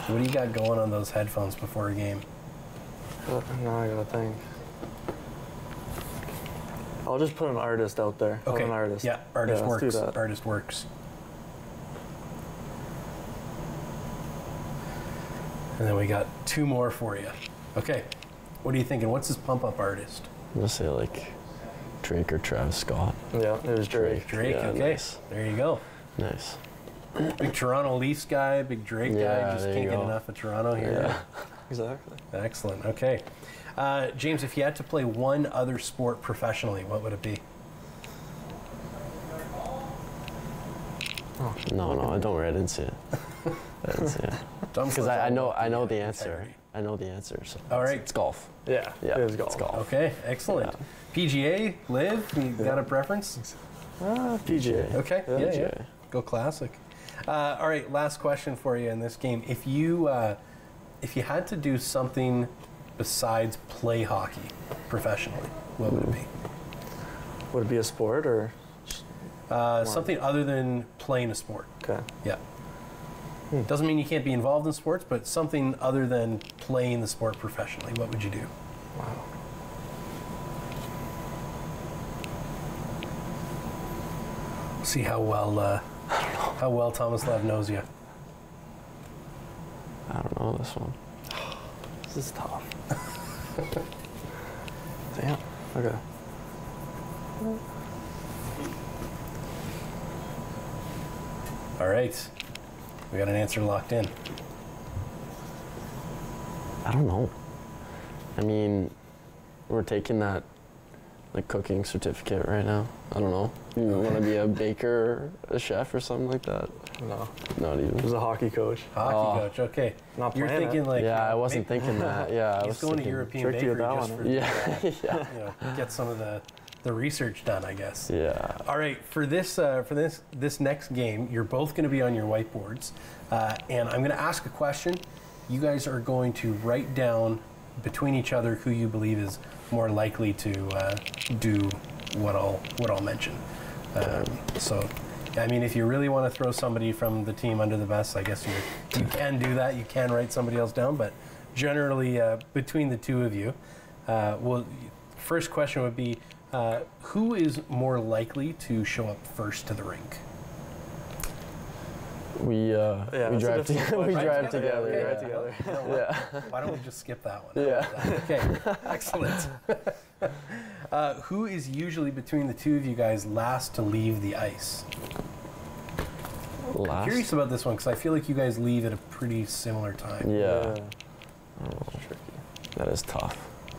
what do you got going on those headphones before a game? Now I gotta think. I'll just put an artist out there. Okay. An artist. Yeah, artist works. Let's do that. Artist works. And then we got 2 more for you. Okay. What are you thinking? What's his pump-up artist? I'm gonna say like Drake or Travis Scott. Yeah, it was Drake. Drake, Yeah, okay. nice. There you go. Nice. Big Toronto Leafs guy, big Drake guy. Just there can't you get go. enough of Toronto here. Yeah. Exactly. Excellent. Okay. James, if you had to play one other sport professionally, what would it be? No, don't worry. I didn't see it. I didn't see it. Because I know the answer. I know the answer. So all right. It's golf. Yeah. Yeah. It was golf. It's golf. Okay. Excellent. Yeah. PGA, Liv, you got a preference? PGA. Okay. Yeah, Yeah. PGA. Go classic. All right. Last question for you in this game. If you had to do something besides play hockey professionally, what would it be? Would it be a sport or? Something other than playing a sport. Okay. Yeah. Doesn't mean you can't be involved in sports, but something other than playing the sport professionally. What would you do? Wow. See how well Tomislav knows you. I don't know this one. This is tough. Damn. Okay. All right. We got an answer locked in. I don't know. I mean, we're taking that like cooking certificate right now. I don't know. You want to be a baker, a chef, or something like that? No. Not even. He was a hockey coach. Hockey coach, okay. Not You're playing thinking like... Yeah, I wasn't thinking that. Yeah, I was going to thinking European bakery just for, yeah. you know, get some of the research done, I guess. Yeah. All right, for this next game, you're both going to be on your whiteboards, and I'm going to ask a question. You guys are going to write down between each other who you believe is more likely to do what I'll mention. So, I mean, if you really want to throw somebody from the team under the bus, I guess you can do that. You can write somebody else down, but generally between the two of you, well, first question would be, who is more likely to show up first to the rink? We drive together. We drive together. Yeah. Why don't we just skip that one? Yeah. Okay. Excellent. Who is usually between the two of you guys last to leave the ice? Last? I'm curious about this one because I feel like you guys leave at a pretty similar time. Yeah. Oh, tricky. That is tough.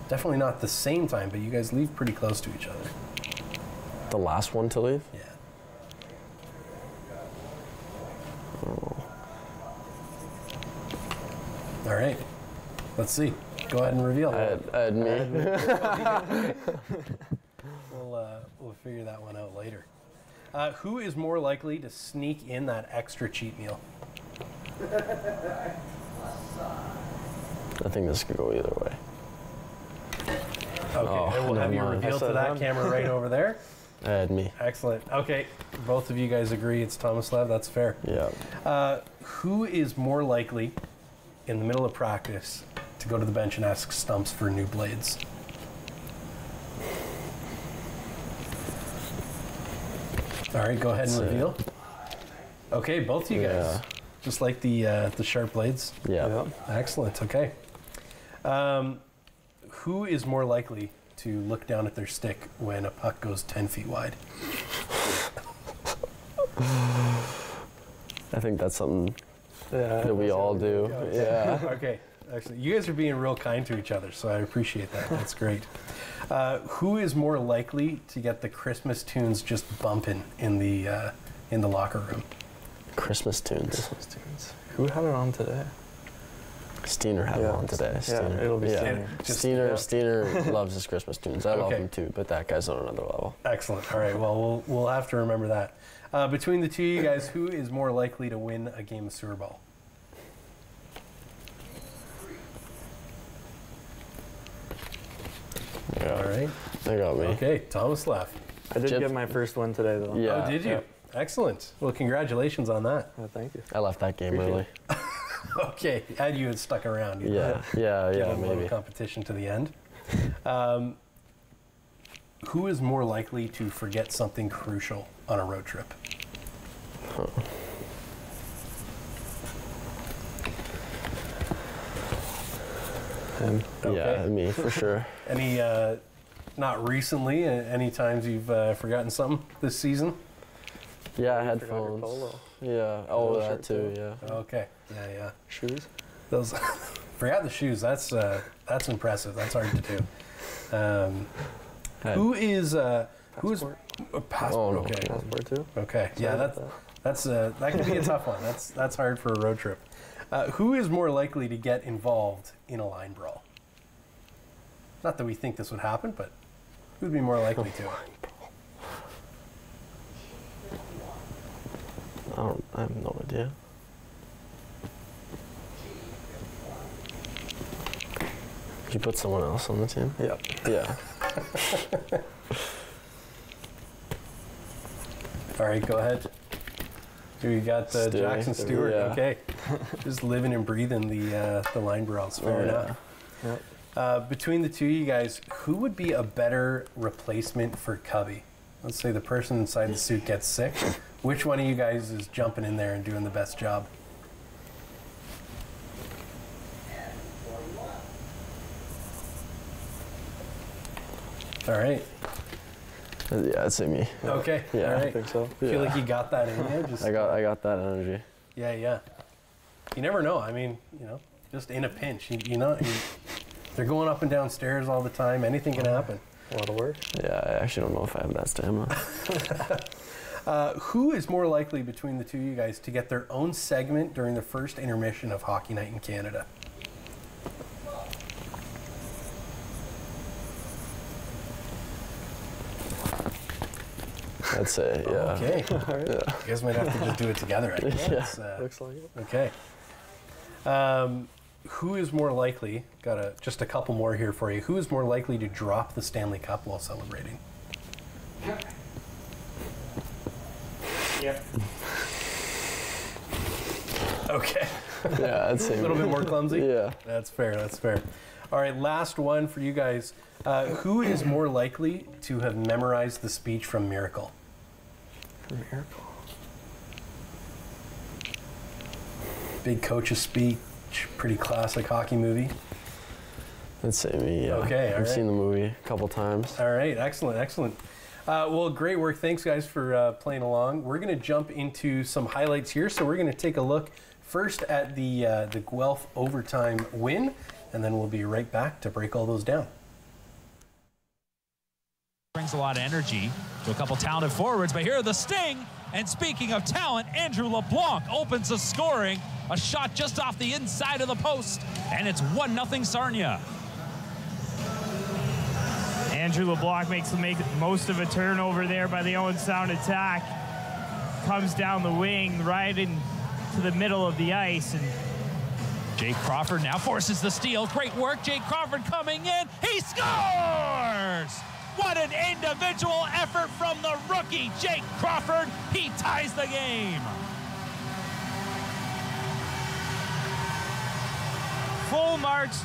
Definitely not the same time, but you guys leave pretty close to each other. The last one to leave? Yeah. Oh. All right. Let's see. Go ahead and reveal that. I had me. We'll figure that one out later. Who is more likely to sneak in that extra cheat meal? I think this could go either way. Okay, and we'll have you reveal to that camera right over there. I had me. Excellent. Okay, both of you guys agree it's Tomislav. That's fair. Yeah. Who is more likely, in the middle of practice, to go to the bench and ask Stumps for new blades? All right, go ahead and reveal. Okay, both of you guys. Just like the sharp blades? Yeah. Excellent, okay. Who is more likely to look down at their stick when a puck goes 10 feet wide? I think that's something that we all do. Yeah. Okay, excellent. You guys are being real kind to each other, so I appreciate that. That's great. Who is more likely to get the Christmas tunes just bumping in the locker room? Christmas tunes. Christmas tunes. Who had it on today? Steiner had it on today. Steiner. Yeah, it'll be Steiner. Steiner loves his Christmas tunes. I love him too, but that guy's on another level. Excellent. All right, well, we'll have to remember that. Between the two of you guys, who is more likely to win a game of sewer ball? Yeah. All right. They got me. Okay, Tomislav. I did get my first one today, though. Yeah. Oh, did you? Excellent. Well, congratulations on that. Thank you. I left that game early. Okay, and you had stuck around. You Yeah, maybe. Competition to the end. Who is more likely to forget something crucial on a road trip? Huh. Him. Okay. Yeah, me, for sure. Any, not recently, any times you've forgotten something this season? Yeah, I had phones. Polo. Yeah, oh, that too, yeah. Okay, yeah. Shoes? Those, forgot the shoes, that's impressive, that's hard to do. Who is, who's, passport, Oh, no. okay. Passport too? Okay, yeah, that can be a tough one, that's hard for a road trip. Who is more likely to get involved in a line brawl? Not that we think this would happen, but who would be more likely to? I have no idea. Did you put someone else on the team? Yep. Yeah. All right, go ahead. Here you got Jackson Stewart. Yeah. Okay, just living and breathing the line brawls. Fair enough. Yep. Between the two of you guys, who would be a better replacement for Cubby? Let's say the person inside the suit gets sick. Which one of you guys is jumping in there and doing the best job? All right. Yeah, I'd say me. Okay. Yeah, all right. I think so. I feel like you got that in there. Just, I got that energy. Yeah. You never know. I mean, just in a pinch, they're going up and down stairs all the time. Anything can happen. A lot of work. Yeah, I actually don't know if I have that stamina. Who is more likely between the two of you guys to get their own segment during the first intermission of Hockey Night in Canada? I'd say, yeah. Okay. Right. You guys might have to just do it together, I guess. Yeah. Looks like it. Okay. Who is more likely, just a couple more here for you, who is more likely to drop the Stanley Cup while celebrating? Yep. Okay. Yeah, I'd say a little bit more clumsy? Yeah. That's fair. All right, last one for you guys. Who is more likely to have memorized the speech from Miracle? Miracle. Big coach's speech, pretty classic hockey movie. I'd say me, yeah. Okay, all I've right. seen the movie a couple times. All right, excellent. Well, great work. Thanks, guys, for playing along. We're going to jump into some highlights here. So we're going to take a look first at the Guelph overtime win, and then we'll be right back to break all those down. Brings a lot of energy to a couple talented forwards, but here are the Sting. And speaking of talent, Andrew LeBlanc opens the scoring. A shot just off the inside of the post, and it's 1-0 Sarnia. Andrew LeBlanc makes the most of a turnover there by the Owen Sound attack. Comes down the wing right into the middle of the ice, and Jake Crawford now forces the steal. Great work, Jake Crawford coming in. He scores! What an individual effort from the rookie, Jake Crawford. He ties the game. Full marks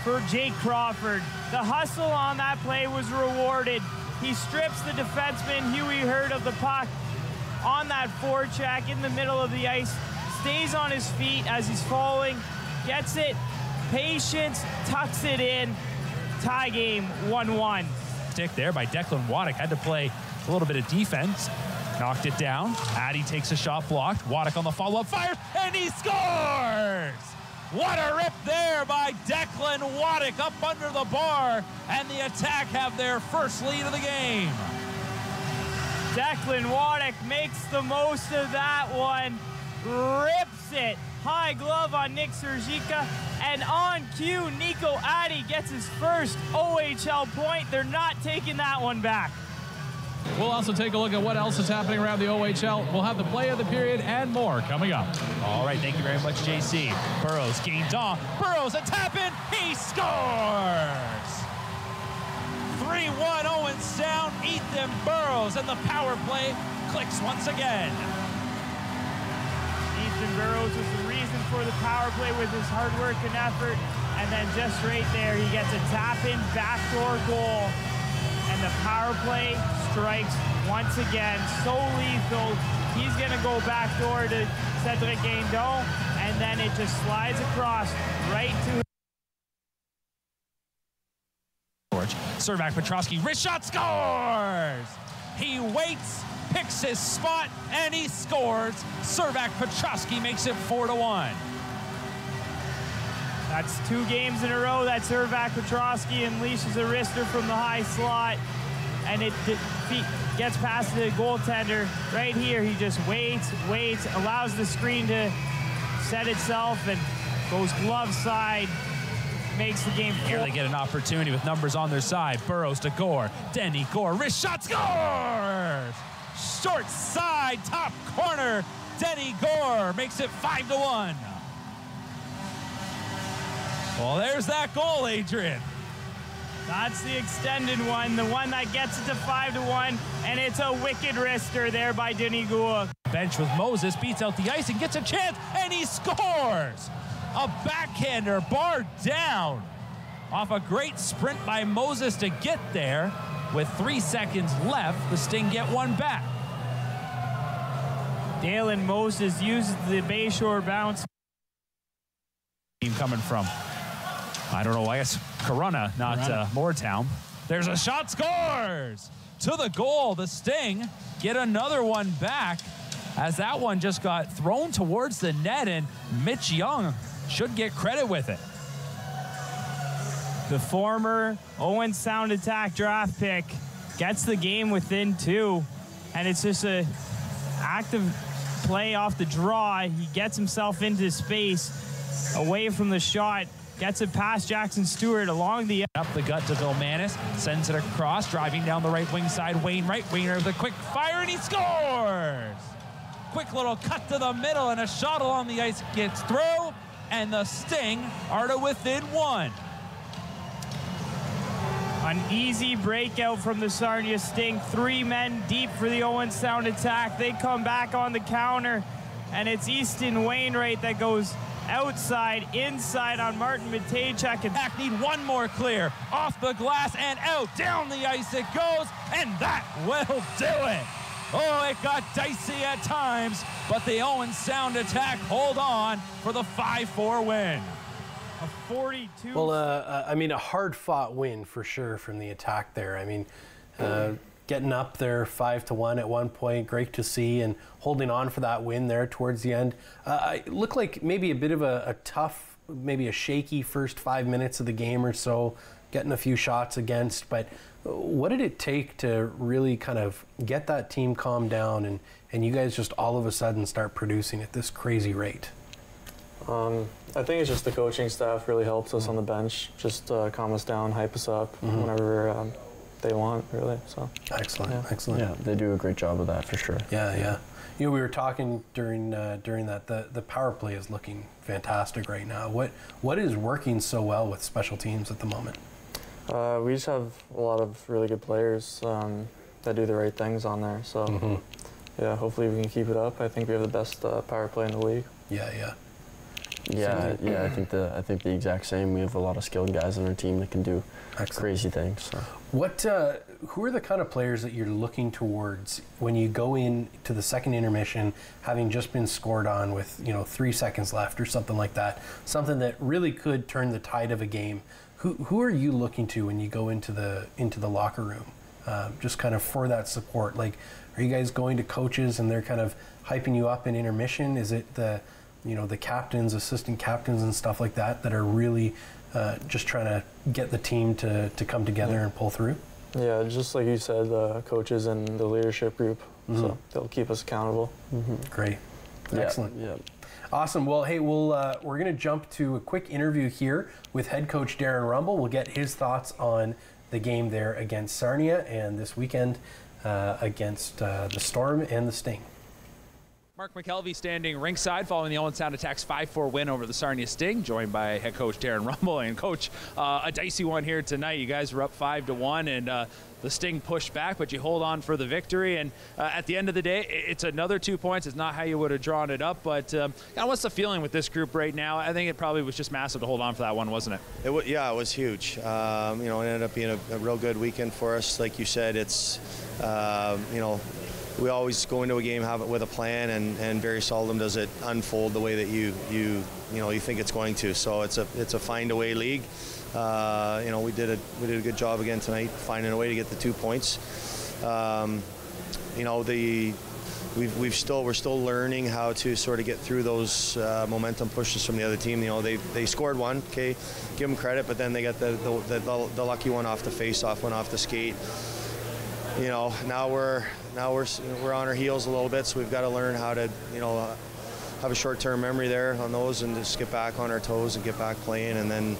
for Jake Crawford. The hustle on that play was rewarded. He strips the defenseman, Huey Hurd, of the puck on that forecheck in the middle of the ice, stays on his feet as he's falling, gets it, patience, tucks it in, tie game 1-1. Stick there by Declan Waddick, had to play a little bit of defense, knocked it down. Addy takes a shot blocked. Waddick on the follow-up, fires, and he scores! What a rip there by Declan Waddick up under the bar, and the Attack have their first lead of the game. Declan Waddick makes the most of that one, rips it. High glove on Nick Sergica, and on cue, Nico Addy gets his first OHL point. They're not taking that one back. We'll also take a look at what else is happening around the OHL. We'll have the play of the period and more coming up. All right, thank you very much, JC. Burrows gained off. Burrows a tap in. He scores! 3-1 Owen Sound. Ethan Burrows, and the power play clicks once again. Ethan Burrows was the reason for the power play with his hard work and effort. And then just right there, he gets a tap-in backdoor goal. And the power play strikes once again. So lethal. He's going to go backdoor to Cedric Guindon. And then it just slides across right to George. Servac Petrovski, wrist shot, scores! He waits, picks his spot, and he scores. Servac Petrovski makes it 4-1. That's 2 games in a row that Servac Petrovski unleashes a wrister from the high slot, and it gets past the goaltender. Right here, he just waits, allows the screen to set itself, and goes glove side, makes the game. Here they get an opportunity with numbers on their side. Burrows to Gore. Denny Gore, wrist shot, scores! Short side, top corner. Denny Gore makes it 5-1. Well, there's that goal, Adrian. That's the extended one, the one that gets it to 5-1, and it's a wicked wrister there by Denny Gore. Bench with Moses, beats out the ice and gets a chance, and he scores! A backhander, bar down. Off a great sprint by Moses to get there. With 3 seconds left, the Sting get one back. Dalen Moses uses the Bayshore bounce. Team coming from, I don't know, I guess Corunna, not Moortown. There's a shot, scores! to the goal. The Sting get another one back as that one just got thrown towards the net, and Mitch Young should get credit with it. The former Owen Sound Attack draft pick gets the game within 2, and it's just a active play off the draw. He gets himself into space, away from the shot, gets it past Jackson Stewart along the up the gut to Vilmanis, sends it across, driving down the right wing side. Wainwright with a quick fire, and he scores! Quick little cut to the middle, and a shot along the ice gets through, and the Sting are to within 1. An easy breakout from the Sarnia Sting. 3 men deep for the Owen Sound Attack. They come back on the counter, and it's Easton Wainwright that goes outside, inside on Martin Matejchuk. And back need one more clear. Off the glass and out. Down the ice it goes, and that will do it. Oh, it got dicey at times, but the Owen Sound Attack hold on for the 5-4 win. A 42. Well, I mean, a hard-fought win for sure from the Attack there. I mean, getting up there 5-1 at one point, great to see, and holding on for that win there towards the end. It looked like maybe a bit of a tough, maybe a shaky first 5 minutes of the game or so, getting a few shots against, but what did it take to really kind of get that team calmed down and you guys just all of a sudden start producing at this crazy rate? I think it's just the coaching staff really helps us on the bench, just calm us down, hype us up whenever they want, really. So excellent, yeah. Excellent. Yeah, they do a great job of that for sure. Yeah, yeah. You know, we were talking during that the power play is looking fantastic right now. What is working so well with special teams at the moment? We just have a lot of really good players that do the right things on there. So yeah, hopefully we can keep it up. I think we have the best power play in the league. Yeah, yeah. Yeah, I think the exact same. We have a lot of skilled guys on our team that can do crazy things. So. Who are the kind of players that you're looking towards when you go into the second intermission, having just been scored on with 3 seconds left or something like that, something that really could turn the tide of a game? Who are you looking to when you go into the locker room, just kind of for that support? Like, are you guys going to coaches and they're kind of hyping you up in intermission? Is it the captains, assistant captains and stuff like that are really just trying to get the team to come together and pull through? Yeah, just like you said, the coaches and the leadership group, so they'll keep us accountable. Great. Excellent. Yeah. Awesome. Well, hey, we're going to jump to a quick interview here with head coach Darren Rumble. We'll get his thoughts on the game there against Sarnia and this weekend against the Storm and the Sting. Mark McKelvey standing ringside following the Owen Sound Attack's 5-4 win over the Sarnia Sting, joined by head coach Darren Rumble. And coach, a dicey one here tonight. You guys were up 5-1, and the Sting pushed back, but you hold on for the victory. And at the end of the day, it's another 2 points. It's not how you would have drawn it up, but what's the feeling with this group right now? I think it probably was just massive to hold on for that one, wasn't it? Yeah, it was huge. It ended up being a real good weekend for us. Like you said, it's we always go into a game with a plan, and very seldom does it unfold the way that you think it's going to. So it's a find a way league. We did a good job again tonight, finding a way to get the 2 points. We're still learning how to sort of get through those momentum pushes from the other team. They scored one, okay, give them credit, but then they got the lucky one off the face-off, one off the skate. Now we're on our heels a little bit, so we've got to learn how to have a short-term memory there on those and just get back on our toes and get back playing. And then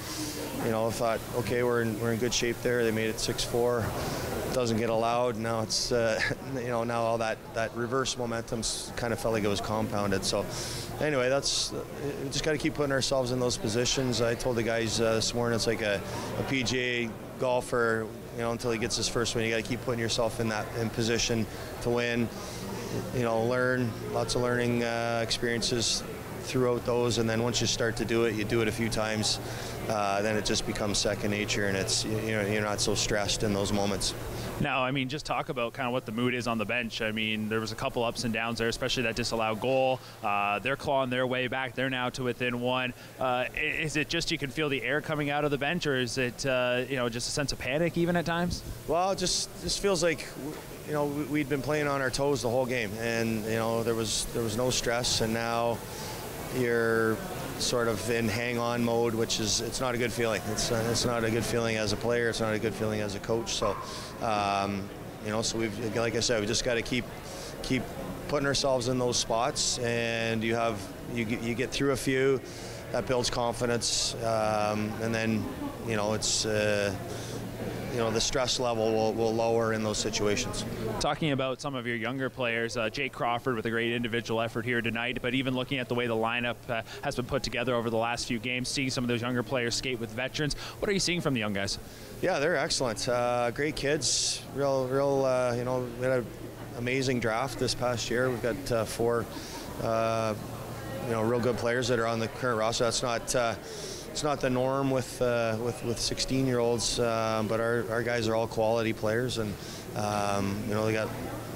I thought, okay, we're in good shape there. They made it 6-4. Doesn't get allowed. Now it's now all that reverse momentum's kind of felt like it was compounded. So anyway, that's we just got to keep putting ourselves in those positions. I told the guys this morning it's like a PGA golfer. Until he gets his first win, you got to keep putting yourself in position to win. Learn lots of learning experiences throughout those, and then once you start to do it, you do it a few times. Then it just becomes second nature, and it's you're not so stressed in those moments. Now, I mean, just talk about kind of what the mood is on the bench. I mean, there was a couple ups and downs there, especially that disallowed goal. They're clawing their way back. They're now to within one. Is it just you can feel the air coming out of the bench, or is it, just a sense of panic even at times? Well, it just feels like, we'd been playing on our toes the whole game, and, there was no stress, and now you're sort of in hang-on mode, which is, it's not a good feeling. It's not a good feeling as a player. It's not a good feeling as a coach. So, so we've, like I said, we just got to keep putting ourselves in those spots, and you get through a few, that builds confidence, and then, it's. The stress level will lower in those situations. Talking about some of your younger players, Jake Crawford with a great individual effort here tonight, but even looking at the way the lineup has been put together over the last few games, seeing some of those younger players skate with veterans, what are you seeing from the young guys? Yeah, they're excellent. Great kids. We had an amazing draft this past year. We've got 4 real good players that are on the current roster. That's not it's not the norm with 16-year-olds, but our guys are all quality players, and they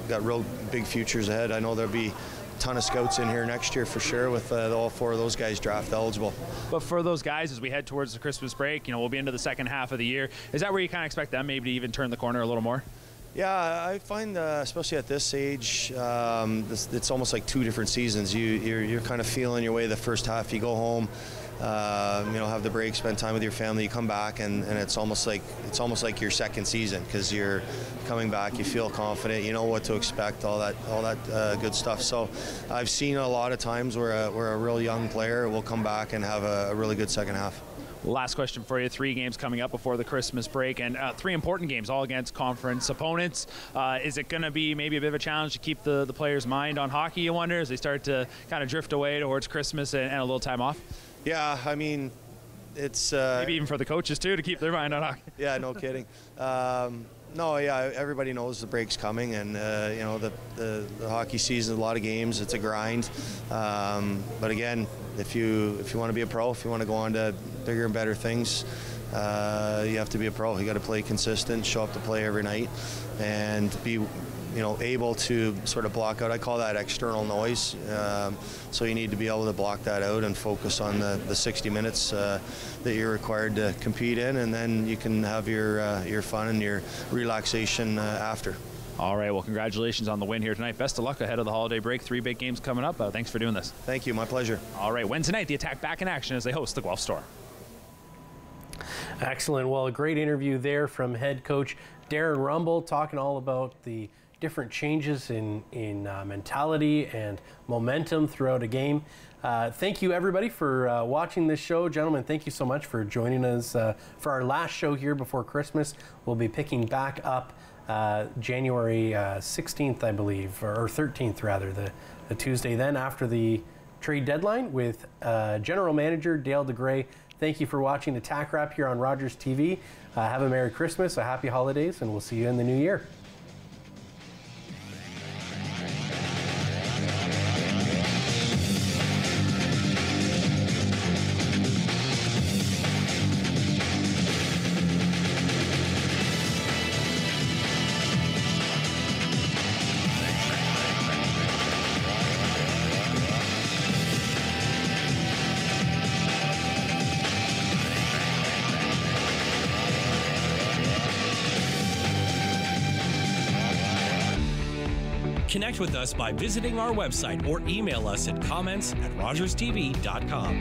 got real big futures ahead. I know there'll be a ton of scouts in here next year for sure, with all 4 of those guys draft eligible. But for those guys, as we head towards the Christmas break, we'll be into the second half of the year. Is that where you kind of expect them maybe to even turn the corner a little more? Yeah, I find, especially at this age, it's almost like 2 different seasons. You're kind of feeling your way the first half. You go home, have the break, spend time with your family. You come back, and it's almost like your second season, because you're coming back. You feel confident. You know what to expect. All that good stuff. So I've seen a lot of times where a real young player will come back and have a really good second half. Last question for you. 3 games coming up before the Christmas break, and 3 important games, all against conference opponents. Is it going to be maybe a bit of a challenge to keep the players' mind on hockey, you wonder, as they start to kind of drift away towards Christmas and a little time off? Yeah, I mean, it's... maybe even for the coaches, too, to keep their mind on hockey. Yeah, no kidding. No, yeah, everybody knows the break's coming, and the hockey season, a lot of games, it's a grind. But again, if you want to be a pro, if you want to go on to bigger and better things, you have to be a pro. You got to play consistent, show up to play every night, and be able to sort of block out. I call that external noise. So you need to be able to block that out and focus on the 60 minutes that you're required to compete in, and then you can have your fun and your relaxation after. All right, well, congratulations on the win here tonight. Best of luck ahead of the holiday break. 3 big games coming up. Thanks for doing this. Thank you, my pleasure. All right, Wednesday night, the Attack back in action as they host the Guelph Storm. Excellent. Well, a great interview there from head coach Darren Rumble, talking all about the different changes in mentality and momentum throughout a game. Thank you, everybody, for watching this show. Gentlemen, thank you so much for joining us for our last show here before Christmas. We'll be picking back up January 16th, I believe, or 13th, rather, the Tuesday then after the trade deadline with General Manager Dale DeGray. Thank you for watching Attack Wrap here on Rogers TV. Have a Merry Christmas, a Happy Holidays, and we'll see you in the new year. Connect with us by visiting our website or email us at comments@rogerstv.com.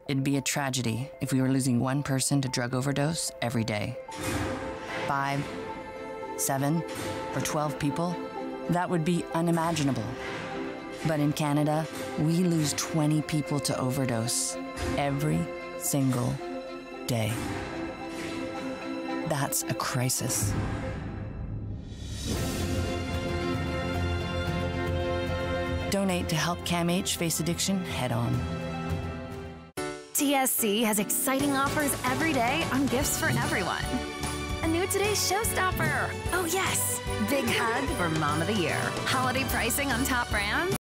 It'd be a tragedy if we were losing one person to drug overdose every day. 5, 7, or 12 people? That would be unimaginable. But in Canada, we lose 20 people to overdose every single day. That's a crisis. Donate to help CAMH face addiction head on. TSC has exciting offers every day on gifts for everyone. a new Today's Showstopper. Oh, yes. Big hug for Mom of the Year. Holiday pricing on top brands.